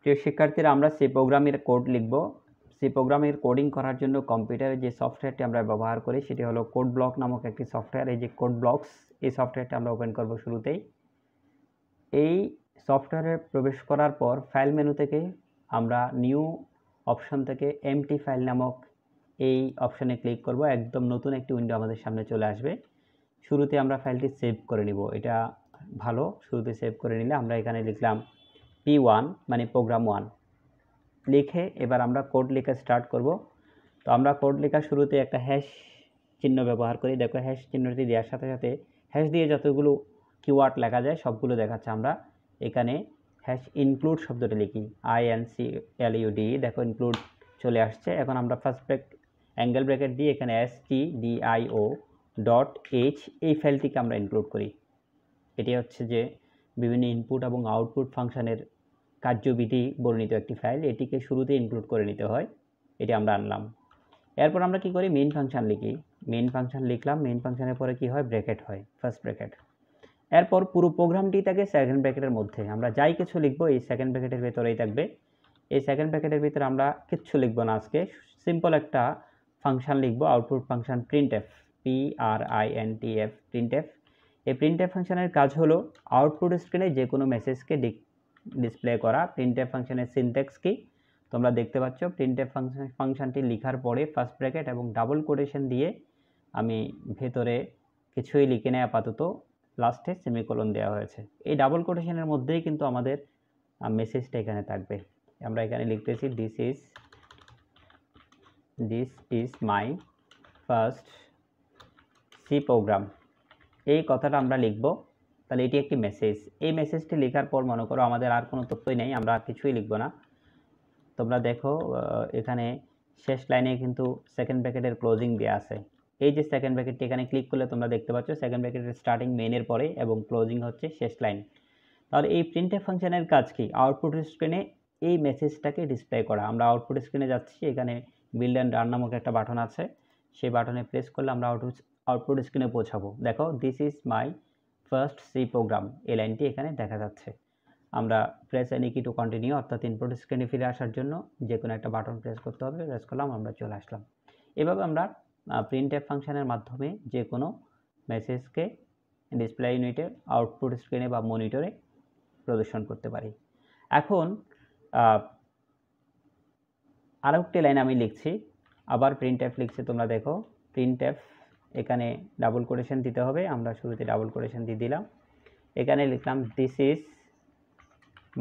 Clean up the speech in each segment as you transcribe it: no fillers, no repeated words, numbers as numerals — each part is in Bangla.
প্রিয় শিক্ষার্থীরা, আমরা সি প্রোগ্রামের কোড লিখব। সি প্রোগ্রামের কোডিং করার জন্য কম্পিউটারে যে সফটওয়্যারটি আমরা ব্যবহার করি সেটি হলো কোড ব্লক নামক একটি সফটওয়্যার। এই যে কোড ব্লকস, এই সফটওয়্যারটি আমরা ওপেন করব শুরুতেই। এই সফটওয়্যারে প্রবেশ করার পর ফাইল মেনু থেকে আমরা নিউ অপশন থেকে এমটি ফাইল নামক এই অপশনে ক্লিক করব। একদম নতুন একটি উইন্ডো আমাদের সামনে চলে আসবে। শুরুতে আমরা ফাইলটি সেভ করে নিব, এটা ভালো। শুরুতে সেভ করে নিলে আমরা এখানে লিখলাম P1 মানে প্রোগ্রাম 1 লিখে এবার আমরা কোড লেখা স্টার্ট করব। তো আমরা কোড লেখার শুরুতে একটা হ্যাশ চিহ্ন ব্যবহার করি। দেখো হ্যাশ চিহ্নটি দেওয়ার সাথে সাথে হ্যাশ দিয়ে যতগুলো কিওয়ার্ড লেখা যায় সবগুলো দেখাচ্ছে। আমরা এখানে হ্যাশ ইনক্লুড শব্দটি লিখি, INCLUD, দেখো ইনক্লুড চলে আসছে। এখন আমরা ফার্স্ট অ্যাঙ্গেল ব্র্যাকেট দিয়ে এখানে stdio.h এই ফাইলটিকে আমরা ইনক্লুড করি। এটি হচ্ছে যে বিভিন্ন ইনপুট এবং আউটপুট ফাংশনের কার্যবিধি বর্ণিত একটি ফাইল, এটিকে শুরুতে ইনক্লুড করে নিতে হয়। এটি আমরা আনলাম। এরপর আমরা কি করি, মেইন ফাংশন লিখি। মেইন ফাংশন লিখলাম, মেইন ফাংশনের পরে কি হয়, ব্র্যাকেট হয়, ফার্স্ট ব্র্যাকেট। এরপর পুরো প্রোগ্রামটি থাকে সেকেন্ড ব্র্যাকেটের মধ্যে। আমরা যাই কিছু লিখবো এই সেকেন্ড ব্র্যাকেটের ভেতরেই থাকবে। এই সেকেন্ড ব্র্যাকেটের ভিতরে আমরা কিচ্ছু লিখবো না আজকে, সিম্পল একটা ফাংশন লিখবো, output function printf, PRINTF, printf. এই প্রিন্টএফ ফাংশনের কাজ হলো আউটপুট স্ক্রিনে যে কোনো মেসেজকে ডিসপ্লে করা। প্রিন্টএফ ফাংশনের সিনট্যাক্স কি তোমরা দেখতে পাচ্ছ। প্রিন্টএফ ফাংশনটি লেখার পরে ফার্স্ট ব্র্যাকেট এবং ডাবল কোটেশন দিয়ে আমি ভেতরে কিছুই লিখে নেই আপাতত, লাস্টে সেমিকোলন দেওয়া হয়েছে। এই ডাবল কোটেশনের মধ্যেই কিন্তু আমাদের মেসেজটা এখানে থাকবে। আমরা এখানে লিখতেছি this is my first C program, এই কথাটা আমরা লিখব। তাহলে এটি একটি মেসেজ। এই মেসেজটি লেখার পর মনে করো আমাদের আর কোনো তথ্যই নেই, আমরা কিছুই লিখব না। তোমরা দেখো এখানে শেষ লাইনে কিন্তু সেকেন্ড ব্র্যাকেটের ক্লোজিং দেওয়া আছে। এই যে সেকেন্ড ব্র্যাকেটটি এখানে ক্লিক করলে তোমরা দেখতে পাচ্ছ সেকেন্ড ব্র্যাকেটের স্টার্টিং মেইনের পরে এবং ক্লোজিং হচ্ছে শেষ লাইন। তাহলে এই প্রিন্টএফ ফাংশনের কাজ কি, আউটপুট স্ক্রিনে এই মেসেজটাকে ডিসপ্লে করা। আমরা আউটপুট স্ক্রিনে যাচ্ছি, এখানে বিল্ড অ্যান্ড রান নামক একটা বাটন আছে, সেই বাটনে প্রেস করলে আমরা আউটপুট স্ক্রিনে পৌঁছাবো। দেখো this is my first C program, এই লাইনটি এখানে দেখা যাচ্ছে। আমরা press any key to continue, অর্থাৎ ইনপুট স্ক্রিনে ফিরে আসার জন্য যে কোনো একটা বাটন প্রেস করতে হবে। প্রেস করলাম, আমরা চলে আসলাম। এভাবে আমরা প্রিন্টএফ ফাংশনের মাধ্যমে যে কোনো মেসেজকে ডিসপ্লে ইউনিটে, আউটপুট স্ক্রিনে বা মনিটরে প্রদর্শন করতে পারি। এখন আরও একটি লাইন আমি লিখছি, আবার প্রিন্টএফ লিখছি। তোমরা দেখো প্রিন্টএফ, এখানে ডাবল কোটেশন দিতে হবে। আমরা শুরুতে ডাবল কোটেশন দিয়ে দিলাম। এখানে লিখলাম this is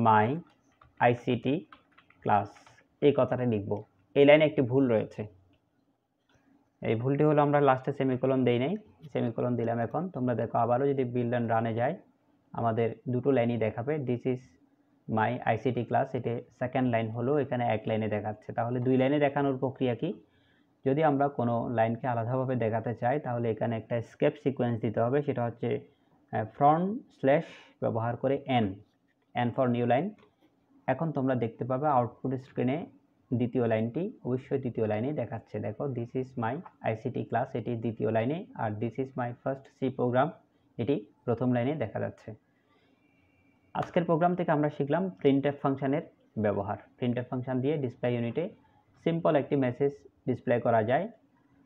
my ICT class, এই কথাটা লিখব। এই লাইনে একটি ভুল রয়েছে, এই ভুলটি হলো আমরা লাস্টে সেমিকোলন দেই নাই, সেমিকোলন দিলাম। এখন তোমরা দেখো আবারও যদি বিল্ড অ্যান্ড রানে যায় আমাদের দুটো লাইনই দেখাবে। This is my ICT class, এটি সেকেন্ড লাইন হলো, এখানে এক লাইনে দেখাচ্ছে। তাহলে দুই লাইনে দেখানোর প্রক্রিয়া কি, যদি আমরা কোনো লাইনকে আলাদাভাবে দেখাতে চাই তাহলে এখানে একটা স্কেপ সিকোয়েন্স দিতে হবে। সেটা হচ্ছে ফ্রন্ট স্ল্যাশ ব্যবহার করে এন ফর নিউ লাইন। এখন তোমরা দেখতে পাবে আউটপুট স্ক্রিনে দ্বিতীয় লাইনটি অবশ্যই দ্বিতীয় লাইনে দেখাচ্ছে। দেখো this is my ICT class, এটি দ্বিতীয় লাইনে, আর this is my first C program, এটি প্রথম লাইনে দেখা যাচ্ছে। আজকের প্রোগ্রাম থেকে আমরা শিখলাম প্রিন্টএফ ফাংশনের ব্যবহার। প্রিন্টএফ ফাংশন দিয়ে ডিসপ্লে ইউনিটে সিম্পল একটি মেসেজ ডিসপ্লে করা যায়,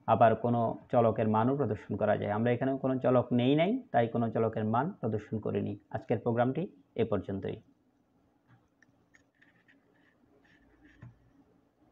আবার কোনো চলকের মানও প্রদর্শন করা যায়। আমরা এখানে কোনো চলক নেই তাই কোনো চলকের মান প্রদর্শন করিনি। আজকের প্রোগ্রামটি এ পর্যন্তই।